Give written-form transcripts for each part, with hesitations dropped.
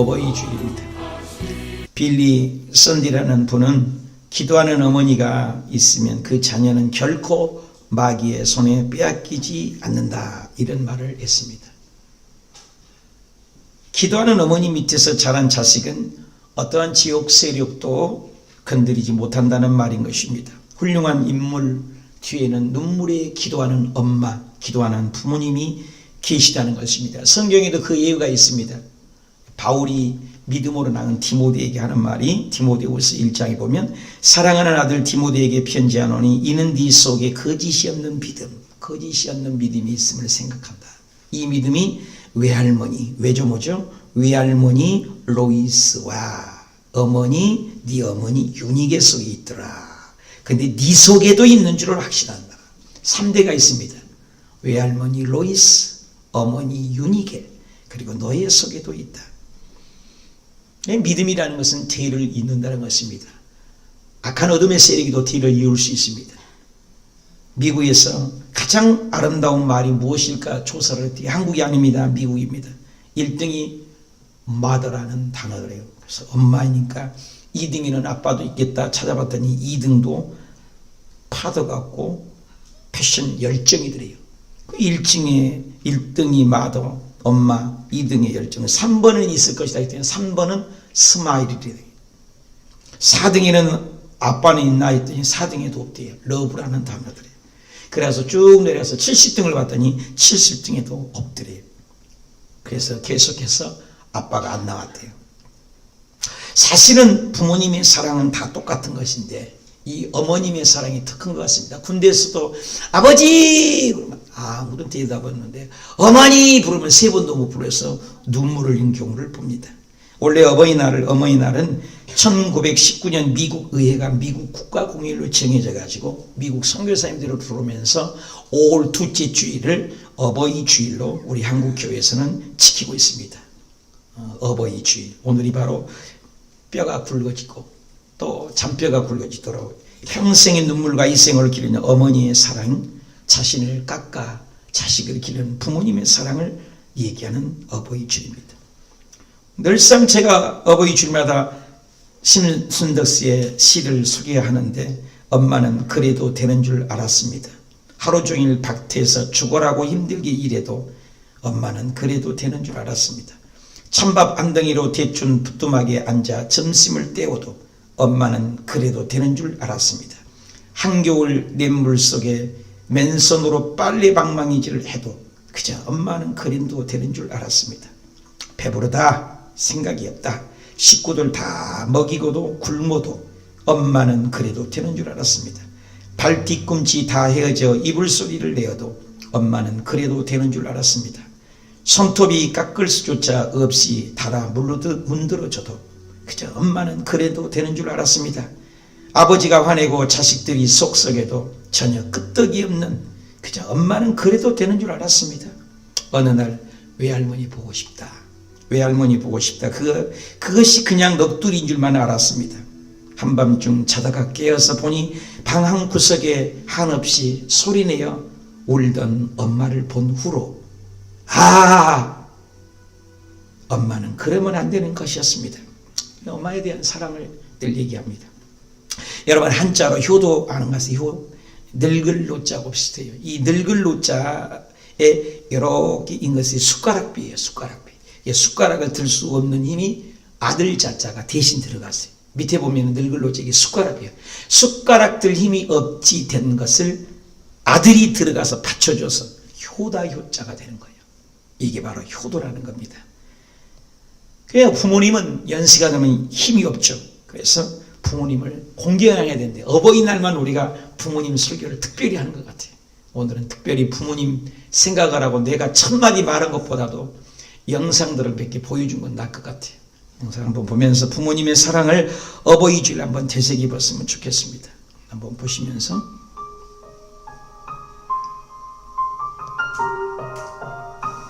어버이 주일입니다. 빌리 선디라는 분은 기도하는 어머니가 있으면 그 자녀는 결코 마귀의 손에 빼앗기지 않는다, 이런 말을 했습니다. 기도하는 어머니 밑에서 자란 자식은 어떠한 지옥 세력도 건드리지 못한다는 말인 것입니다. 훌륭한 인물 뒤에는 눈물에 기도하는 엄마, 기도하는 부모님이 계시다는 것입니다. 성경에도 그 예우가 있습니다. 바울이 믿음으로 낳은 디모데에게 하는 말이 디모데후서 1장에 보면 사랑하는 아들 디모데에게 편지하노니 이는 네 속에 거짓이 없는 믿음이 있음을 생각한다. 이 믿음이 외할머니 로이스와 네 어머니 유니게 속에 있더라. 근데 네 속에도 있는 줄을 확신한다. 3대가 있습니다. 외할머니 로이스, 어머니 유니게, 그리고 너의 속에도 있다. 믿음이라는 것은 죄를 잇는다는 것입니다. 악한 어둠의 세력이도 죄를 이을 수 있습니다. 미국에서 가장 아름다운 말이 무엇일까 조사를 했더니 한국이 아닙니다. 미국입니다. 1등이 mother라는 단어래요. 그래서 엄마이니까 2등에는 아빠도 있겠다 찾아봤더니 2등도 파더 같고 패션 열정이더래요. 1등이 mother, 엄마, 2등의 열정은 3번은 있을 것이다 했더니 3번은 스마일이래요. 4등에는 아빠는 있나 했더니 4등에도 없대요. 러브라는 단어들이에요. 그래서 쭉 내려서 70등을 봤더니 70등에도 없더래요. 그래서 계속해서 아빠가 안 나왔대요. 사실은 부모님의 사랑은 다 똑같은 것인데 이 어머님의 사랑이 더 큰 것 같습니다. 군대에서도 아버지 그러면 아무런 대답 없는데 어머니 부르면 3번도 못 불러서 눈물을 흘린 경우를 봅니다. 원래 어머니날은 1919년 미국 의회가 미국 국가공휴일로 정해져 가지고 미국 선교사님들을 부르면서 5월 둘째 주일을 어버이 주일로 우리 한국 교회에서는 지키고 있습니다. 어버이 주일, 오늘이 바로 뼈가 굵어지고 또 잔뼈가 굵어지도록 평생의 눈물과 이생을 기르는 어머니의 사랑, 자신을 깎아 자식을 기르는 부모님의 사랑을 얘기하는 어버이 주일입니다. 늘상 제가 어버이 주일마다 신순덕스의 시를 소개하는데 엄마는 그래도 되는 줄 알았습니다. 하루 종일 밭에서 죽어라고 힘들게 일해도 엄마는 그래도 되는 줄 알았습니다. 찬밥 한 덩이로 대춘 부뚜막에 앉아 점심을 때워도 엄마는 그래도 되는 줄 알았습니다. 한겨울 냇물 속에 맨손으로 빨래방망이질을 해도 그저 엄마는 그래도 되는 줄 알았습니다. 배부르다, 생각이 없다, 식구들 다 먹이고도 굶어도 엄마는 그래도 되는 줄 알았습니다. 발 뒤꿈치 다 헤어져 이불 소리를 내어도 엄마는 그래도 되는 줄 알았습니다. 손톱이 깎을 수조차 없이 달아 문드러져도 그저 엄마는 그래도 되는 줄 알았습니다. 아버지가 화내고 자식들이 속썩여도 전혀 끄떡이 없는 그저 엄마는 그래도 되는 줄 알았습니다. 어느 날 외할머니 보고 싶다. 그것이 그냥 넋두리인 줄만 알았습니다. 한밤중 자다가 깨어서 보니 방 한 구석에 한없이 소리내어 울던 엄마를 본 후로 엄마는 그러면 안 되는 것이었습니다. 엄마에 대한 사랑을 늘 얘기합니다. 여러분 한자로 효도 아는 것이 늙을 노자고 비슷해요. 이 늙을 노자에 이렇게 인 것이 숟가락비예요. 숟가락을 들 수 없는 힘이 아들 자자가 대신 들어갔어요. 밑에 보면 늙을 노자 이게 숟가락이에요. 숟가락 들 힘이 없지 된 것을 아들이 들어가서 받쳐줘서 효자가 되는 거예요. 이게 바로 효도라는 겁니다. 그래야 부모님은 연세가 되면 힘이 없죠. 그래서 부모님을 공경해야 되는데 어버이날만 우리가 부모님 설교를 특별히 하는 것 같아요. 오늘은 특별히 부모님 생각을 하고 내가 첫마디 말한 것보다도 영상들을 몇 개 보여준 건 나을 것 같아요. 영상 한번 보면서 부모님의 사랑을 어버이 주일 한번 되새겨 봤으면 좋겠습니다. 한번 보시면서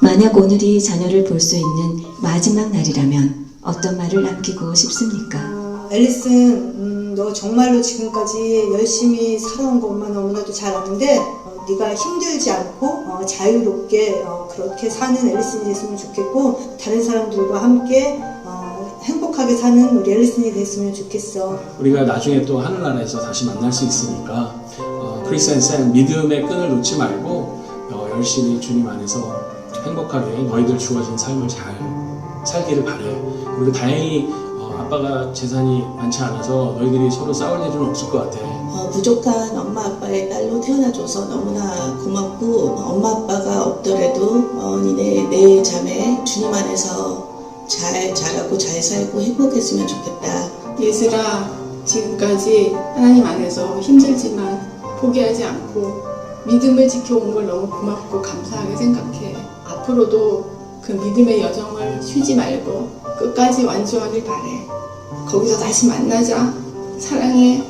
만약 오늘이 자녀를 볼 수 있는 마지막 날이라면 어떤 말을 남기고 싶습니까? 앨리슨, 너 정말로 지금까지 열심히 살아온 것만 너무나도 잘 아는데 네가 힘들지 않고 자유롭게 그렇게 사는 앨리슨이 됐으면 좋겠고 다른 사람들과 함께 행복하게 사는 우리 앨리슨이 됐으면 좋겠어. 우리가 나중에 또 하늘나라에서 다시 만날 수 있으니까 크리스 앤 샘 믿음의 끈을 놓지 말고 열심히 주님 안에서 행복하게 너희들 주어진 삶을 잘 살기를 바래. 그리고 다행히 아빠가 재산이 많지 않아서 너희들이 서로 싸울 일은 없을 것 같아. 부족한 엄마 아빠의 딸로 태어나줘서 너무나 고맙고, 엄마 아빠가 없더라도 니네 내 자매 주님 안에서 잘 자라고 잘 살고 행복했으면 좋겠다. 얘들아, 지금까지 하나님 안에서 힘들지만 포기하지 않고 믿음을 지켜온 걸 너무 고맙고 감사하게 생각해. 앞으로도 그 믿음의 여정을 쉬지 말고 끝까지 완수하길 바래. 거기서 다시 만나자. 사랑해.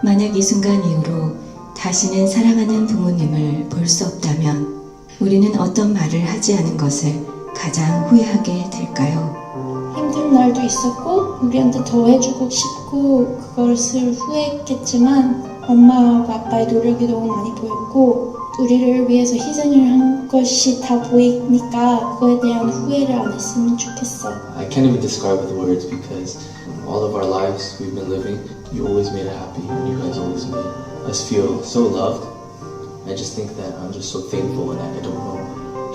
만약 이 순간 이후로 다시는 사랑하는 부모님을 볼 수 없다면 우리는 어떤 말을 하지 않은 것을 가장 후회하게 될까요? 힘든 날도 있었고 우리한테 더 해주고 싶고 그것을 후회했겠지만 엄마와 아빠의 노력이 너무 많이 보였고 우리를 위해서 희생을 한 것이 다 보이니까 그거에 대한 후회를 안 했으면 좋겠어. I can't even describe with words because all of our lives we've been living, you always made us happy. You guys always made us feel so loved. I just think that I'm just so thankful and I don't know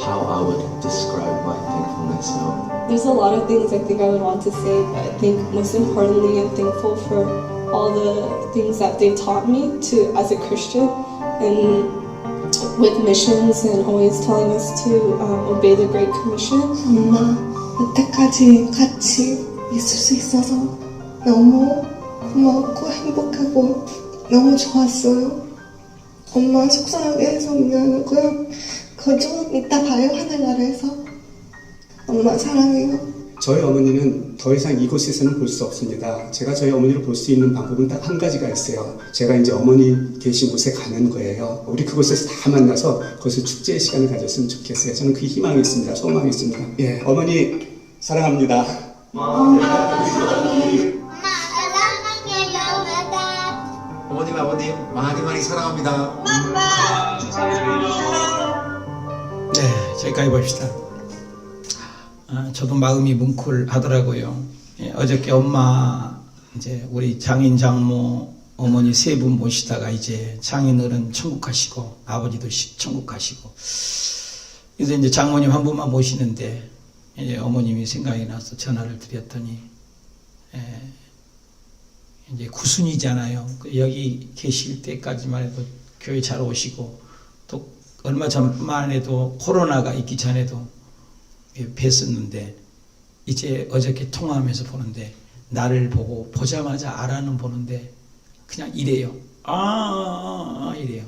how I would describe my thankfulness. So there's a lot of things I think I would want to say, but I think most importantly I'm thankful for all the things that they've taught me to as a Christian and with missions and always telling us to obey the Great Commission. 엄마, 여태까지 같이 있을 수 있어서 너무 고마웠고 행복하고 너무 좋았어요. 엄마 속상하게 해서 미안하고요. 그거 좀 이따 봐요, 하늘나라에서. 엄마 사랑해요. 저희 어머니는 더 이상 이곳에서는 볼 수 없습니다. 제가 저희 어머니를 볼 수 있는 방법은 딱 한 가지가 있어요. 제가 이제 어머니 계신 곳에 가는 거예요. 우리 그곳에서 다 만나서 거기서 축제의 시간을 가졌으면 좋겠어요. 저는 그 희망이 있습니다. 소망이 있습니다. 예, 어머니 사랑합니다. 어머님, 아버님 많이 많이 사랑합니다. 네, 저기까지 봅시다. 저도 마음이 뭉클하더라고요. 예, 어저께 엄마, 이제 우리 장인, 장모, 어머니 세 분 모시다가 이제 장인어른 천국 가시고 아버지도 천국 가시고, 그래서 이제 장모님 한 분만 모시는데 이제 어머님이 생각이 나서 전화를 드렸더니 이제 구순이잖아요. 여기 계실 때까지만 해도 교회 잘 오시고 또 얼마 전만 해도 코로나가 있기 전에도 뵀었는데 이제 어저께 통화하면서 보는데 나를 보고 보자마자 알아는 보는데 그냥 이래요. 이래요.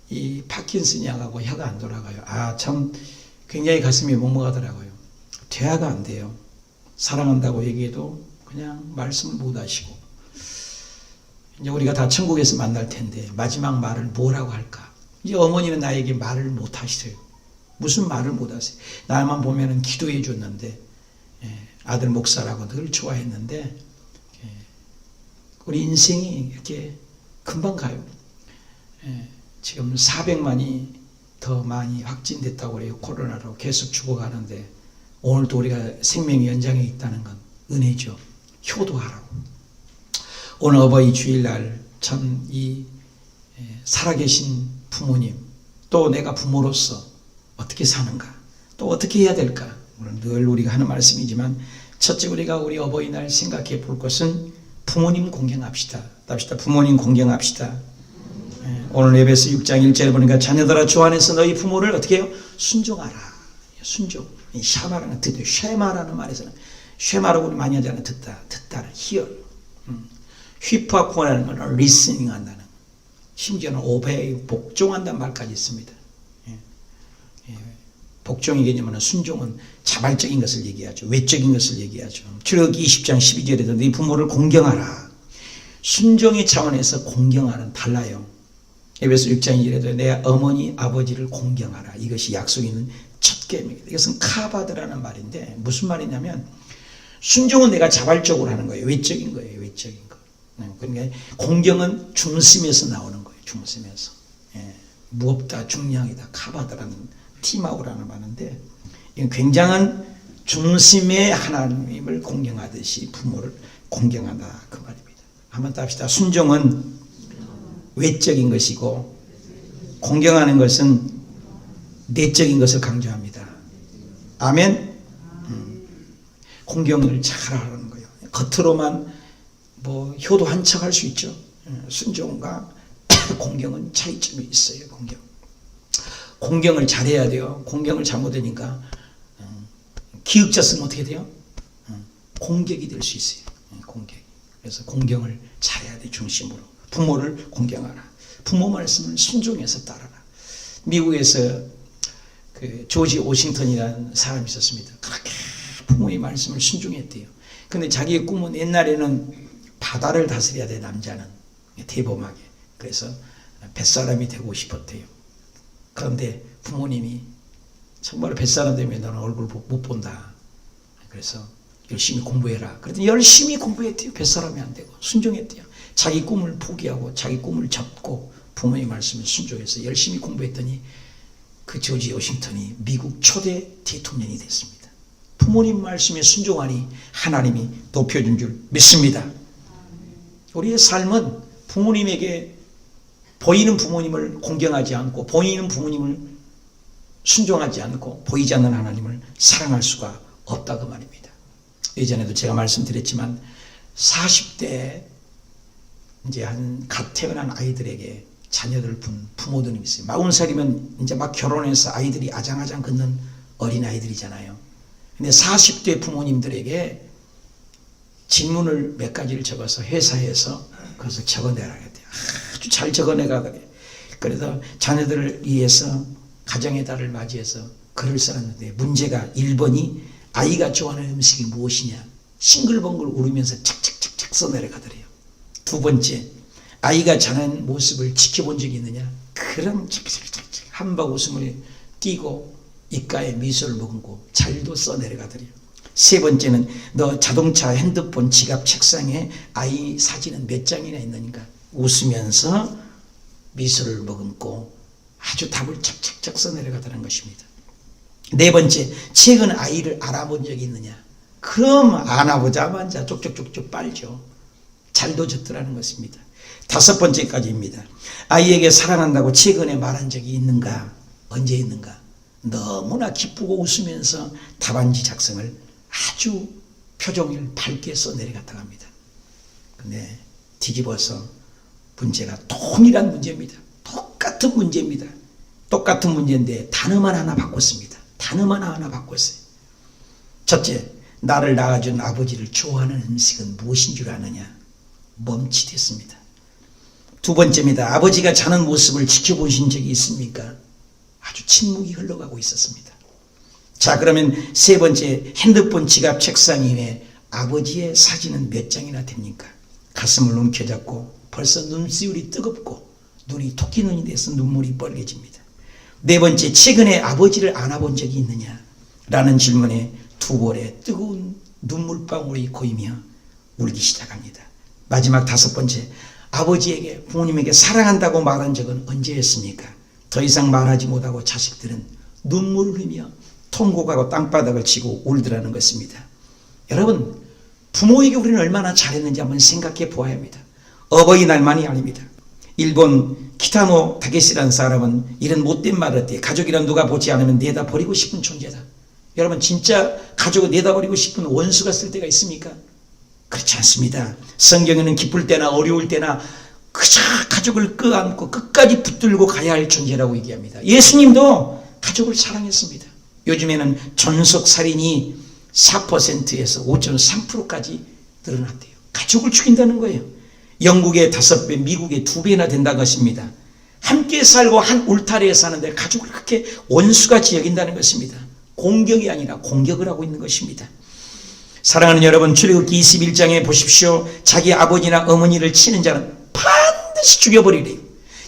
이 파킨슨 약하고 혀가 안 돌아가요. 참 굉장히 가슴이 먹먹하더라고요. 대화가 안 돼요. 사랑한다고 얘기해도 그냥 말씀을 못 하시고 이제 우리가 다 천국에서 만날 텐데 마지막 말을 뭐라고 할까? 이제 어머니는 나에게 말을 못 하시어요. 무슨 말을 못 하세요? 날만 보면은 기도해 줬는데 아들 목사라고 늘 좋아했는데 우리 인생이 이렇게 금방 가요. 지금 400만이 더 많이 확진됐다고 그래요. 코로나로 계속 죽어가는데 오늘도 우리가 생명의 연장에 있다는 건 은혜죠. 효도하라고. 오늘 어버이 주일날 참 이 살아계신 부모님 또 내가 부모로서 어떻게 사는가 또 어떻게 해야 될까 물론 늘 우리가 하는 말씀이지만 첫째 우리가 우리 어버이날 생각해 볼 것은 부모님 공경합시다. 답시다. 부모님 공경합시다. 오늘 에베소 6장 1절에 보니까 자녀들아 주 안에서 너희 부모를 어떻게 해요? 순종하라. 순종. 이 샤마라는 듣다. 쉐마라는 말에서는 쉐마라고 우리 많이 하잖아요. 듣다를 hear. 휘파코라는 건 listening 한다는 심지어는 obey, 복종한다는 말까지 있습니다. 복종의 개념은 순종은 자발적인 것을 얘기하죠. 외적인 것을 얘기하죠. 출애굽기 20장 12절에도 네 부모를 공경하라. 순종의 차원에서 공경하는 달라요. 에베소 6장 2절에도 내 어머니 아버지를 공경하라. 이것이 약속 있는 첫 계명입니다. 이것은 카바드라는 말인데 무슨 말이냐면 순종은 내가 자발적으로 하는 거예요. 외적인 거예요. 외적인 거. 그러니까 공경은 중심에서 나오는 거예요. 중심에서. 무겁다, 중량이다, 카바드라는 티마우라는 말인데 이건 굉장한 중심의 하나님을 공경하듯이 부모를 공경한다 그 말입니다. 한번 더 합시다. 순종은 외적인 것이고 공경하는 것은 내적인 것을 강조합니다. 아멘. 공경을 잘하라는 거예요. 겉으로만 뭐 효도한 척 할 수 있죠. 순종과 공경은 차이점이 있어요. 공경을 잘해야 돼요. 공경을 잘못하니까 기역자 쓰면 어떻게 돼요? 공격이 될 수 있어요. 공격. 그래서 공경을 잘해야 돼. 중심으로 부모를 공경하라. 부모 말씀을 순종해서 따라라. 미국에서 그 조지 오싱턴이라는 사람이 있었습니다. 그렇게 부모의 말씀을 순종했대요. 근데 자기의 꿈은 옛날에는 바다를 다스려야 돼. 남자는 대범하게. 그래서 뱃사람이 되고 싶었대요. 그런데 부모님이 정말 뱃사람 되면 너는 얼굴 못 본다. 그래서 열심히 공부해라. 그랬더니 열심히 공부했대요. 뱃사람이 안 되고 순종했대요. 자기 꿈을 포기하고 자기 꿈을 접고 부모의 말씀을 순종해서 열심히 공부했더니 그 조지 워싱턴이 미국 초대 대통령이 됐습니다. 부모님 말씀에 순종하니 하나님이 높여준 줄 믿습니다. 우리의 삶은 부모님에게 보이는 부모님을 공경하지 않고 보이는 부모님을 순종하지 않고 보이지 않는 하나님을 사랑할 수가 없다 그 말입니다. 예전에도 제가 말씀드렸지만 40대 이제 한 갓 태어난 아이들에게 자녀들 분 부모들이 있어요. 40살이면 이제 막 결혼해서 아이들이 아장아장 긋는 어린 아이들이잖아요. 근데 40대 부모님들에게 질문을 몇 가지를 적어서 회사에서 그것을 적어내라 했대요. 아주 잘 적어내가 그래. 그래서 자녀들을 위해서 가정의 달을 맞이해서 글을 써놨는데 문제가 1번이 아이가 좋아하는 음식이 무엇이냐 싱글벙글 울으면서 착착착착 써내려가더래요. 2번째 아이가 자는 모습을 지켜본 적이 있느냐 그런 착착착착 한박 웃음을 띄고 입가에 미소를 머금고 잘도 써내려가더래요. 3번째는 너 자동차, 핸드폰, 지갑, 책상에 아이 사진은 몇 장이나 있느니까 웃으면서 미소를 머금고 아주 답을 착착착 써내려가더라는 것입니다. 4번째, 최근 아이를 알아본 적이 있느냐? 그럼 안아보자마자 쪽쪽쪽쪽 빨죠. 잘도 졌더라는 것입니다. 5번째까지입니다. 아이에게 사랑한다고 최근에 말한 적이 있는가? 언제 있는가? 너무나 기쁘고 웃으면서 답안지 작성을 아주 표정을 밝게 써내려갔다고 합니다. 근데 뒤집어서 문제가 동일한 문제입니다. 똑같은 문제입니다. 똑같은 문제인데 단어만 하나 바꿨습니다. 단어만 하나 바꿨어요. 첫째, 나를 낳아준 아버지를 좋아하는 음식은 무엇인 줄 아느냐? 멈칫했습니다. 2번째입니다. 아버지가 자는 모습을 지켜보신 적이 있습니까? 아주 침묵이 흘러가고 있었습니다. 자, 그러면 3번째, 핸드폰, 지갑, 책상 위에 아버지의 사진은 몇 장이나 됩니까? 가슴을 움켜잡고 벌써 눈시울이 뜨겁고 눈이 토끼 눈이 돼서 눈물이 뻘개집니다. 4번째, 최근에 아버지를 안아본 적이 있느냐? 라는 질문에 2볼에 뜨거운 눈물방울이 고이며 울기 시작합니다. 마지막 5번째, 아버지에게 부모님에게 사랑한다고 말한 적은 언제였습니까? 더 이상 말하지 못하고 자식들은 눈물을 흘리며 통곡하고 땅바닥을 치고 울더라는 것입니다. 여러분, 부모에게 우리는 얼마나 잘했는지 한번 생각해 보아야 합니다. 어버이날만이 아닙니다. 일본 키타노 다케시라는 사람은 이런 못된 말을 했대요. 가족이란 누가 보지 않으면 내다 버리고 싶은 존재다. 여러분, 진짜 가족을 내다 버리고 싶은 원수가 쓸 때가 있습니까? 그렇지 않습니다. 성경에는 기쁠 때나 어려울 때나 그저 가족을 껴안고 끝까지 붙들고 가야 할 존재라고 얘기합니다. 예수님도 가족을 사랑했습니다. 요즘에는 존속살인이 4%에서 5.3%까지 늘어났대요. 가족을 죽인다는 거예요. 영국의 5배, 미국의 2배나 된다는 것입니다. 함께 살고 한 울타리에 사는데 가족을 그렇게 원수같이 여긴다는 것입니다. 공경이 아니라 공격을 하고 있는 것입니다. 사랑하는 여러분, 출애굽기 21장에 보십시오. 자기 아버지나 어머니를 치는 자는 반드시 죽여버리래요.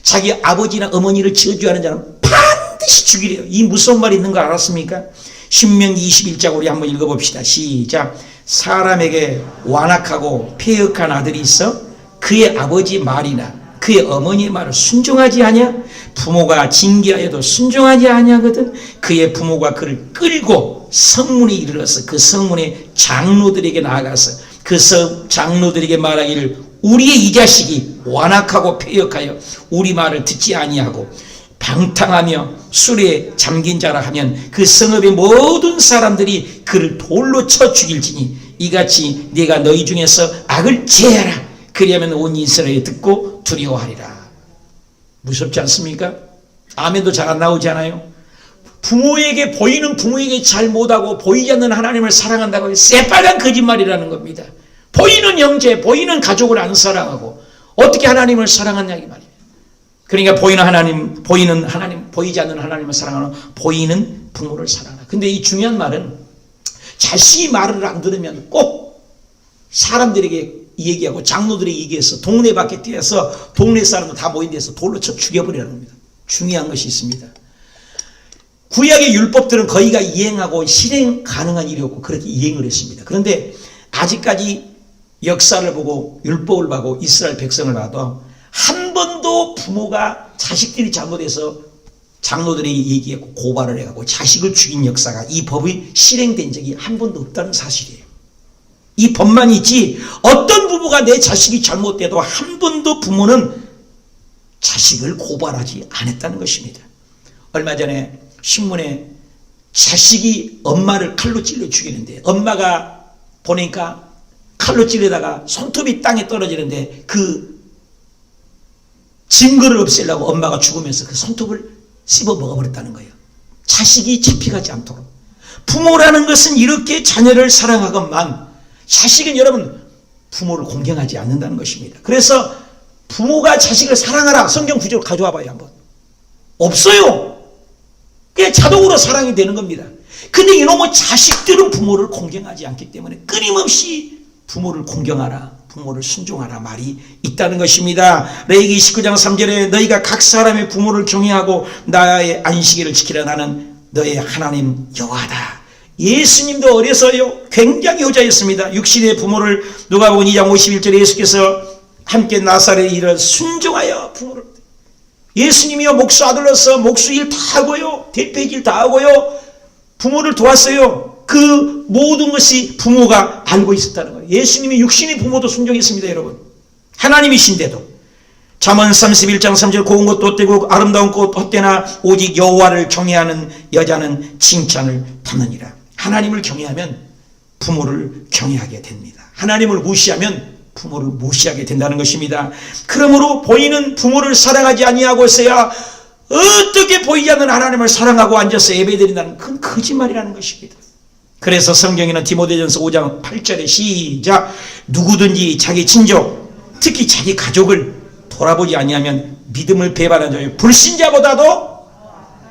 자기 아버지나 어머니를 저주하는 자는 반드시 죽이래요. 이 무서운 말이 있는 거 알았습니까? 신명기 21장 우리 한번 읽어봅시다. 시작. 사람에게 완악하고 폐역한 아들이 있어 그의 아버지 말이나 그의 어머니의 말을 순종하지 아니하? 부모가 징계하여도 순종하지 아니하거든. 그의 부모가 그를 끌고 성문에 이르러서 그 성문의 장로들에게 나아가서 그 장로들에게 말하기를 우리의 이 자식이 완악하고 패역하여 우리 말을 듣지 아니하고 방탕하며 술에 잠긴 자라 하면 그 성읍의 모든 사람들이 그를 돌로 쳐 죽일지니 이같이 네가 너희 중에서 악을 제하라. 그리하면 온 이스라엘이 듣고 두려워하리라. 무섭지 않습니까? 아멘도 잘 안 나오지 않아요? 부모에게 보이는 부모에게 잘 못하고 보이지 않는 하나님을 사랑한다고 새빨간 거짓말이라는 겁니다. 보이는 형제, 보이는 가족을 안 사랑하고 어떻게 하나님을 사랑하냐 이 말이에요. 그러니까 보이는 하나님, 보이지 않는 하나님을 사랑하는 보이는 부모를 사랑하라. 근데 이 중요한 말은 자식이 말을 안 들으면 꼭 사람들에게 얘기하고 장로들에게 얘기해서 동네 밖에 뛰어서 동네 사람들 다 모인 데서 돌로 쳐 죽여버리라는 겁니다. 중요한 것이 있습니다. 구약의 율법들은 거의가 이행하고 실행 가능한 일이었고 그렇게 이행을 했습니다. 그런데 아직까지 역사를 보고 율법을 보고 이스라엘 백성을 봐도 한 번도 부모가 자식들이 잘못해서 장로들에게 얘기했고 고발을 해가고 자식을 죽인 역사가 이 법이 실행된 적이 한 번도 없다는 사실이에요. 이 법만 있지 어떤 부부가 내 자식이 잘못돼도 한 번도 부모는 자식을 고발하지 않았다는 것입니다. 얼마 전에 신문에 자식이 엄마를 칼로 찔러 죽이는데 엄마가 보니까 칼로 찔리다가 손톱이 땅에 떨어지는데 그 증거를 없애려고 엄마가 죽으면서 그 손톱을 씹어 먹어버렸다는 거예요. 자식이 잡혀가지 않도록. 부모라는 것은 이렇게 자녀를 사랑하건만 자식은 여러분 부모를 공경하지 않는다는 것입니다. 그래서 부모가 자식을 사랑하라 성경 구절을 가져와 봐요 한번. 없어요. 그게 자동으로 사랑이 되는 겁니다. 근데 이놈의 자식들은 부모를 공경하지 않기 때문에 끊임없이 부모를 공경하라, 부모를 순종하라 말이 있다는 것입니다. 레위기 19장 3절에 너희가 각 사람의 부모를 경외하고 나의 안식일을 지키라. 나는 너의 하나님 여호와다. 예수님도 어려서요 굉장히 효자였습니다. 육신의 부모를 누가복음 2장 51절에 예수께서 함께 나사렛에 이르러 순종하여 부모를 예수님이요 목수 아들로서 목수 일 다 하고요 대표질 다 하고요 부모를 도왔어요. 그 모든 것이 부모가 알고 있었다는 거예요. 예수님이 육신의 부모도 순종했습니다. 여러분 하나님이신데도 잠언 31장 3절 고운 것도 헛되고 아름다운 꽃 헛되나 오직 여호와를 경외하는 여자는 칭찬을 받느니라. 하나님을 경외하면 부모를 경외하게 됩니다. 하나님을 무시하면 부모를 무시하게 된다는 것입니다. 그러므로 보이는 부모를 사랑하지 아니하고서야 어떻게 보이지 않는 하나님을 사랑하고 앉아서 예배드린다는 그건 거짓말이라는 것입니다. 그래서 성경에는 디모데전서 5장 8절에 시작 누구든지 자기 친족 특히 자기 가족을 돌아보지 아니하면 믿음을 배반한 자요 불신자보다도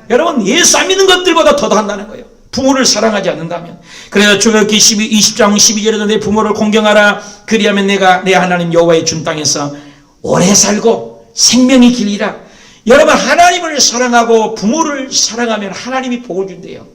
여러분 예수 안 믿는 것들보다 더한다는 거예요. 부모를 사랑하지 않는다면. 그래서 출애굽기 20장 12절에도 내 부모를 공경하라. 그리하면 내가 내 하나님 여호와의 준 땅에서 오래 살고 생명이 길리라. 여러분 하나님을 사랑하고 부모를 사랑하면 하나님이 복을 준대요.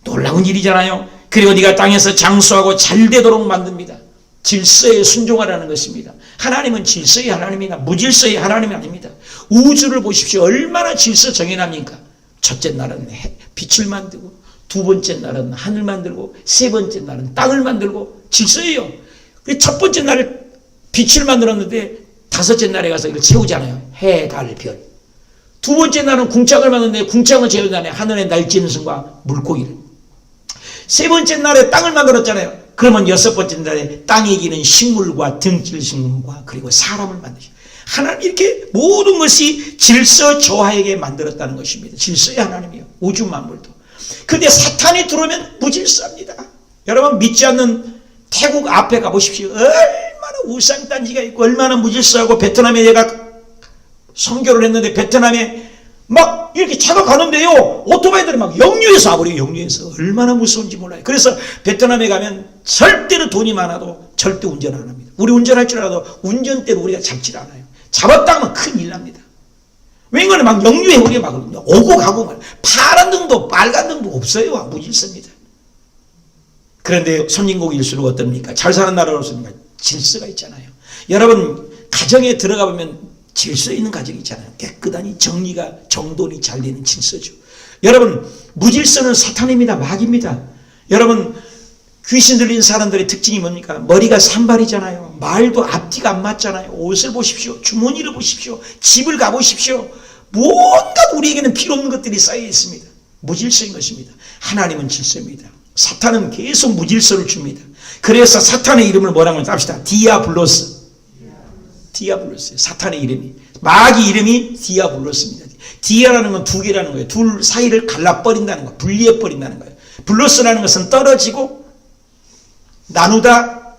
놀라운 일이잖아요. 그리고 네가 땅에서 장수하고 잘 되도록 만듭니다. 질서에 순종하라는 것입니다. 하나님은 질서의 하나님이나 무질서의 하나님이 아닙니다. 우주를 보십시오. 얼마나 질서 정연합니까? 첫째 날은 빛을 만들고 두 번째 날은 하늘 만들고 세 번째 날은 땅을 만들고 질서예요. 첫 번째 날에 빛을 만들었는데 다섯째 날에 가서 이걸 채우잖아요. 해, 달, 별. 두 번째 날은 궁창을 만드는데 궁창을 채우잖아요. 하늘의 날짐승과 물고기를. 세 번째 날에 땅을 만들었잖아요. 그러면 여섯 번째 날에 땅에 기는 식물과 등질 식물과 그리고 사람을 만드시고 하나님 이렇게 모든 것이 질서 저하에게 만들었다는 것입니다. 질서의 하나님이요. 우주 만물도. 그런데 사탄이 들어오면 무질서합니다. 여러분 믿지 않는 태국 앞에 가보십시오. 얼마나 우상단지가 있고 얼마나 무질서하고 베트남에 얘가 선교를 했는데 베트남에 막 이렇게 차가 가는데요 오토바이들이 막 역류해서 와버려요. 역류해서 얼마나 무서운지 몰라요. 그래서 베트남에 가면 절대로 돈이 많아도 절대 운전 안 합니다. 우리 운전할 줄 알아도 운전대로 우리가 잡질 않아요. 잡았다 하면 큰일 납니다. 왜냐하면 막 역류해 우리가 막 오고 가고 막 파란 등도 빨간 등도 없어요. 무질서입니다. 그런데 선진국일수록 어떻습니까? 잘 사는 나라로서는 질서가 있잖아요. 여러분 가정에 들어가 보면 질서 있는 가정이 있잖아요. 깨끗하니 정리가 정돈이 잘 되는 질서죠. 여러분, 무질서는 사탄입니다. 마귀입니다. 여러분, 귀신 들린 사람들의 특징이 뭡니까? 머리가 산발이잖아요. 말도 앞뒤가 안 맞잖아요. 옷을 보십시오. 주머니를 보십시오. 집을 가보십시오. 뭔가 우리에게는 필요 없는 것들이 쌓여 있습니다. 무질서인 것입니다. 하나님은 질서입니다. 사탄은 계속 무질서를 줍니다. 그래서 사탄의 이름을 뭐라고 합시다. 디아블로스. 디아블로스. 사탄의 이름이. 마귀 이름이 디아블로스입니다. 디아라는 건 두 개라는 거예요. 둘 사이를 갈라버린다는 거, 분리해버린다는 거예요. 블로스라는 것은 떨어지고 나누다,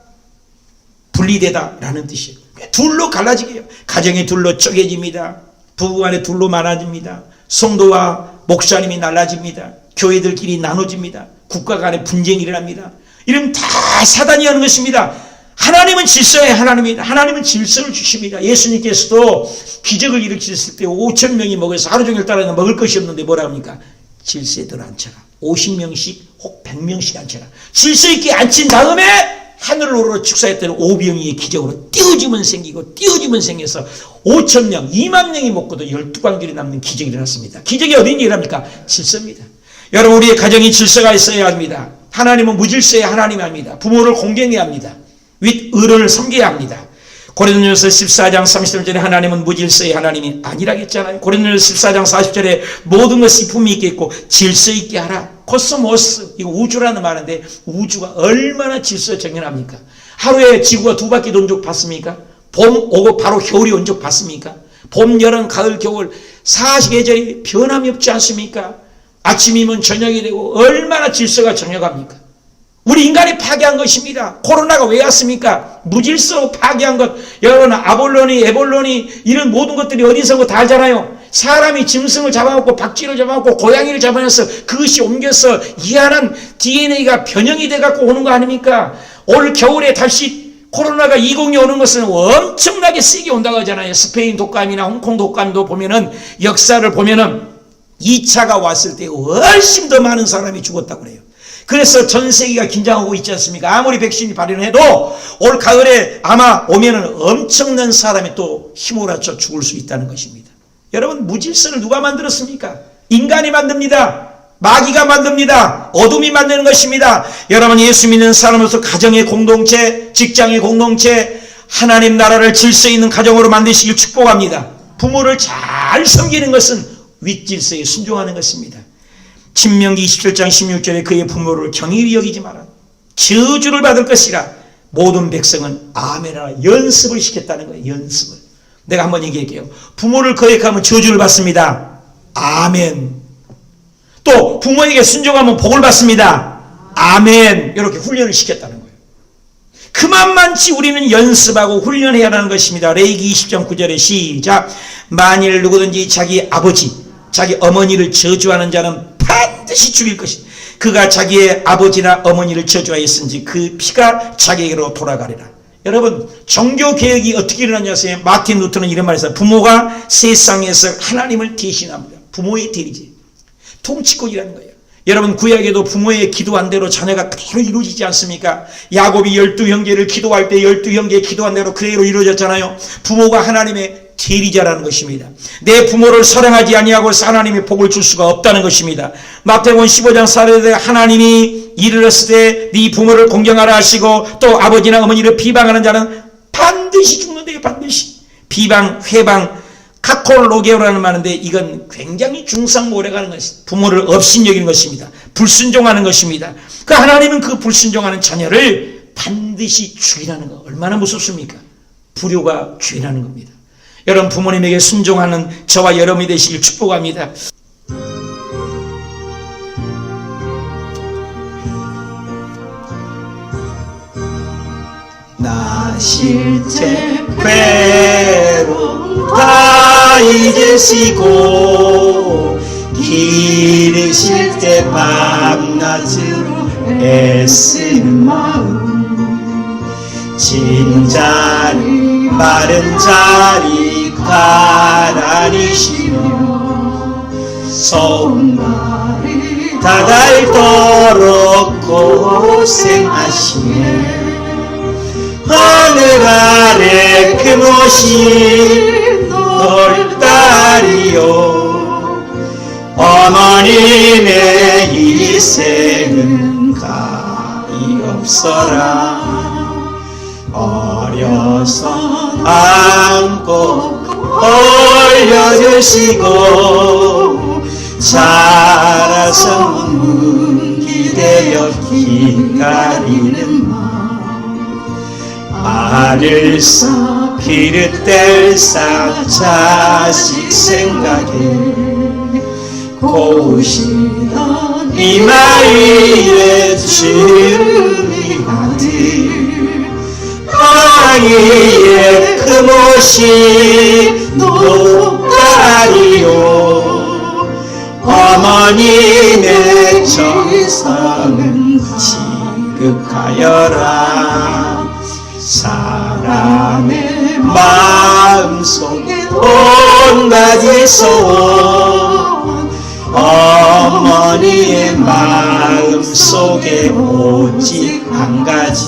분리되다 라는 뜻이에요. 둘로 갈라지게 해요. 가정이 둘로 쪼개집니다. 부부간에 둘로 많아집니다. 성도와 목사님이 날라집니다. 교회들끼리 나눠집니다. 국가 간에 분쟁이 일어납니다. 이러면 다 사단이 하는 것입니다. 하나님은 질서의 하나님입니다. 하나님은 질서를 주십니다. 예수님께서도 기적을 일으키셨을 때 5,000명이 먹어서 하루 종일 따라서 먹을 것이 없는데 뭐라 합니까? 질서에 들어 앉혀라. 50명씩 혹 100명씩 앉혀라. 질서 있게 앉힌 다음에 하늘을 오르러 축사했더니 오병이의 기적으로 띄워지면 생기고 띄워지면 생겨서 5,000명, 2만 명이 먹고도 12광줄이 남는 기적이 일어났습니다. 기적이 어디 일어납니까? 질서입니다. 여러분, 우리의 가정이 질서가 있어야 합니다. 하나님은 무질서의 하나님이 아닙니다. 부모를 공경해야 합니다. 윗어른을 섬겨야 합니다. 고린도전서 14장 33절에 하나님은 무질서의 하나님이 아니라겠잖아요. 고린도전서 14장 40절에 모든 것이 품위 있게 있고 질서 있게 하라. 코스모스, 이거 우주라는 말인데 우주가 얼마나 질서 정연합니까? 하루에 지구가 두 바퀴 돈 적 봤습니까? 봄 오고 바로 겨울이 온 적 봤습니까? 봄, 여름, 가을, 겨울 사시계절이 변함이 없지 않습니까? 아침이면 저녁이 되고 얼마나 질서가 정연합니까? 우리 인간이 파괴한 것입니다. 코로나가 왜 왔습니까? 무질서 파괴한 것. 여러분, 아볼로니, 에볼로니 이런 모든 것들이 어디서 다 알잖아요. 사람이 짐승을 잡아먹고 박쥐를 잡아먹고 고양이를 잡아내서 그것이 옮겨서 희한한 DNA가 변형이 돼갖고 오는 거 아닙니까? 올 겨울에 다시 코로나가 20이 오는 것은 엄청나게 세게 온다고 하잖아요. 스페인 독감이나 홍콩 독감도 보면은 역사를 보면은 2차가 왔을 때 훨씬 더 많은 사람이 죽었다고 그래요. 그래서 전 세계가 긴장하고 있지 않습니까? 아무리 백신이 발현해도 올 가을에 아마 오면은 엄청난 사람이 또 휘몰아쳐 죽을 수 있다는 것입니다. 여러분, 무질서를 누가 만들었습니까? 인간이 만듭니다. 마귀가 만듭니다. 어둠이 만드는 것입니다. 여러분, 예수 믿는 사람으로서 가정의 공동체, 직장의 공동체, 하나님 나라를 질서 있는 가정으로 만드시길 축복합니다. 부모를 잘 섬기는 것은 윗질서에 순종하는 것입니다. 신명기 27장 16절에 그의 부모를 경히 여기지 마라. 저주를 받을 것이라. 모든 백성은 아멘하라. 연습을 시켰다는 거예요. 연습을. 내가 한번 얘기할게요. 부모를 거역하면 저주를 받습니다. 아멘. 또 부모에게 순종하면 복을 받습니다. 아멘. 이렇게 훈련을 시켰다는 거예요. 그만만치 우리는 연습하고 훈련해야 하는 것입니다. 레위기 20장 9절에 시작. 만일 누구든지 자기 아버지, 자기 어머니를 저주하는 자는 반드시 죽일 것이다. 그가 자기의 아버지나 어머니를 저주하였은지 그 피가 자기에게로 돌아가리라. 여러분, 종교개혁이 어떻게 일어났냐면 마틴 루터는 이런 말을 했어요. 부모가 세상에서 하나님을 대신합니다. 부모의 대리지. 통치권이라는 거예요. 여러분, 구약에도 부모의 기도한 대로 자녀가 그대로 이루어지지 않습니까? 야곱이 12형제를 기도할 때 12형제 기도한 대로 그대로 이루어졌잖아요. 부모가 하나님의 대리자라는 것입니다. 내 부모를 사랑하지 아니하고 하나님이 복을 줄 수가 없다는 것입니다. 마태복음 15장 4절에 하나님이 이르렀을 때 네 부모를 공경하라 하시고 또 아버지나 어머니를 비방하는 자는 반드시 죽는데요. 반드시. 비방, 회방, 카콜로게오라는 말인데 이건 굉장히 중상모략하는 것입니다. 부모를 업신여기는 것입니다. 불순종하는 것입니다. 그 하나님은 그 불순종하는 자녀를 반드시 죽이라는 거 얼마나 무섭습니까? 불효가 죄라는 겁니다. 여러분, 부모님에게 순종하는 저와 여러분이 되시길 축복합니다. 나 실제 괴로움 다 잊으시고 기르실 때 밤낮으로 애쓰는 마음 진자리 마른 자리 가라니시며 손발이 다닳도록 고생하시네. 하늘 아래 그 못이 넓다리요 어머님의 희생은 가히 없어라. 어려서 안고 올려주시고 자라서 기대어 기다리는 아들사 비릇댈사 자식 생각에 고우시던 이마이의 주의 아들 아이의 금옷이 높다리요. 어머님의 정성은 지극하여라. 사람의 마음속에 온가지 소원 어머니의 마음속에 오직 한 가지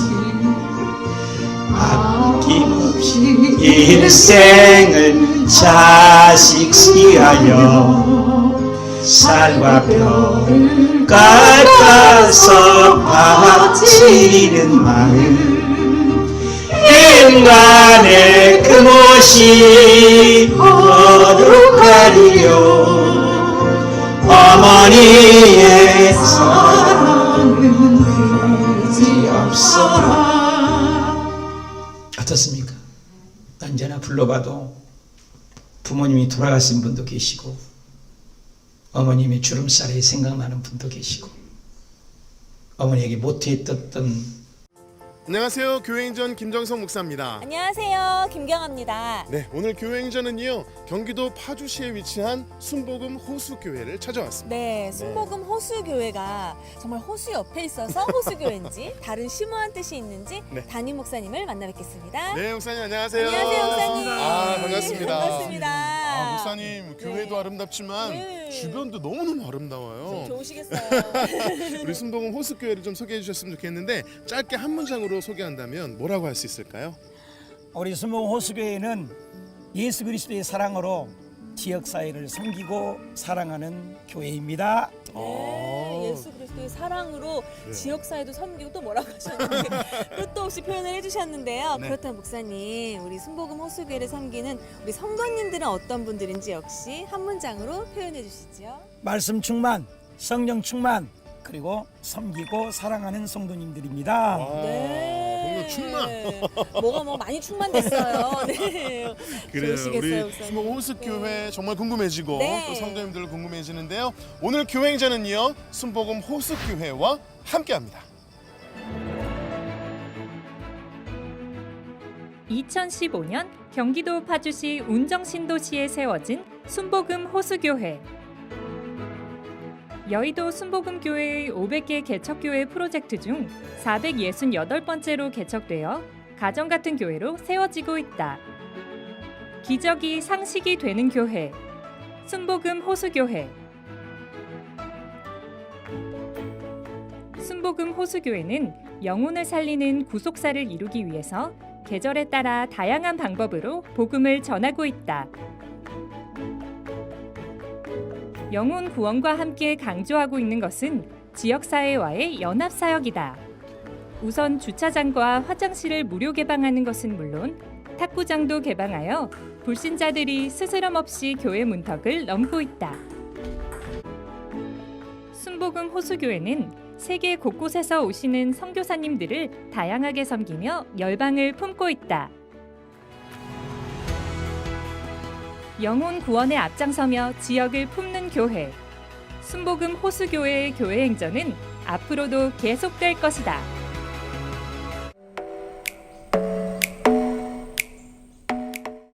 아낌없이 일생을 자식 위하여 살과 뼈를 깎아서 바치는 마음 인간의 금옷이 거룩하리요. 어머니의 사랑은 그지 없어라. 어떻습니까? 언제나 불러봐도 부모님이 돌아가신 분도 계시고 어머님의 주름살이 생각나는 분도 계시고 어머니에게 못했던 안녕하세요. 교회행전 김정성 목사입니다. 안녕하세요. 김경아입니다. 네, 오늘 교회행전은요 경기도 파주시에 위치한 순복음 호수교회를 찾아왔습니다. 네, 순복음 호수교회가 정말 호수 옆에 있어서 호수교회인지 다른 심오한 뜻이 있는지 담임 목사님을 만나 뵙겠습니다. 네, 목사님 안녕하세요. 안녕하세요, 목사님. 반갑습니다. 반갑습니다. 목사님 교회도 아름답지만 주변도 너무너무 아름다워요. 좋으시겠어요. 우리 순복음 호수교회를 좀 소개해 주셨으면 좋겠는데 짧게 한 문장으로 소개한다면 뭐라고 할 수 있을까요? 우리 순복음 호수교회는 예수 그리스도의 사랑으로 지역사회를 섬기고 사랑하는 교회입니다. 네, 예수 그리스도의 사랑으로 지역사회도 섬기고 또 뭐라고 하셨는데 끝도 없이 표현을 해주셨는데요. 네. 그렇다면 목사님, 우리 순복음 호수교회를 섬기는 우리 성도님들은 어떤 분들인지 역시 한 문장으로 표현해 주시죠. 말씀 충만, 성령 충만, 그리고 섬기고 사랑하는 성도님들입니다. 성령 충만. 뭐가 뭐 많이 충만됐어요. 네. 그래요. 좋으시겠어요, 우리 목사님. 순복음 호수교회 정말 궁금해지고 네. 또 성도님들 궁금해지는데요. 오늘 교회행전은요 순복음 호수교회와 함께합니다. 2015년 경기도 파주시 운정신도시에 세워진 순복음 호수교회. 여의도 순복음교회의 500개 개척교회 프로젝트 중 468번째로 개척되어 가정같은 교회로 세워지고 있다. 기적이 상식이 되는 교회, 순복음 호수교회. 순복음 호수교회는 영혼을 살리는 구속사를 이루기 위해서 계절에 따라 다양한 방법으로 복음을 전하고 있다. 영혼 구원과 함께 강조하고 있는 것은 지역사회와의 연합사역이다. 우선 주차장과 화장실을 무료 개방하는 것은 물론 탁구장도 개방하여 불신자들이 스스럼 없이 교회 문턱을 넘고 있다. 순복음 호수교회는 세계 곳곳에서 오시는 선교사님들을 다양하게 섬기며 열방을 품고 있다. 영혼 구원에 앞장서며 지역을 품는 교회, 순복음 호수교회의 교회 행전은 앞으로도 계속될 것이다.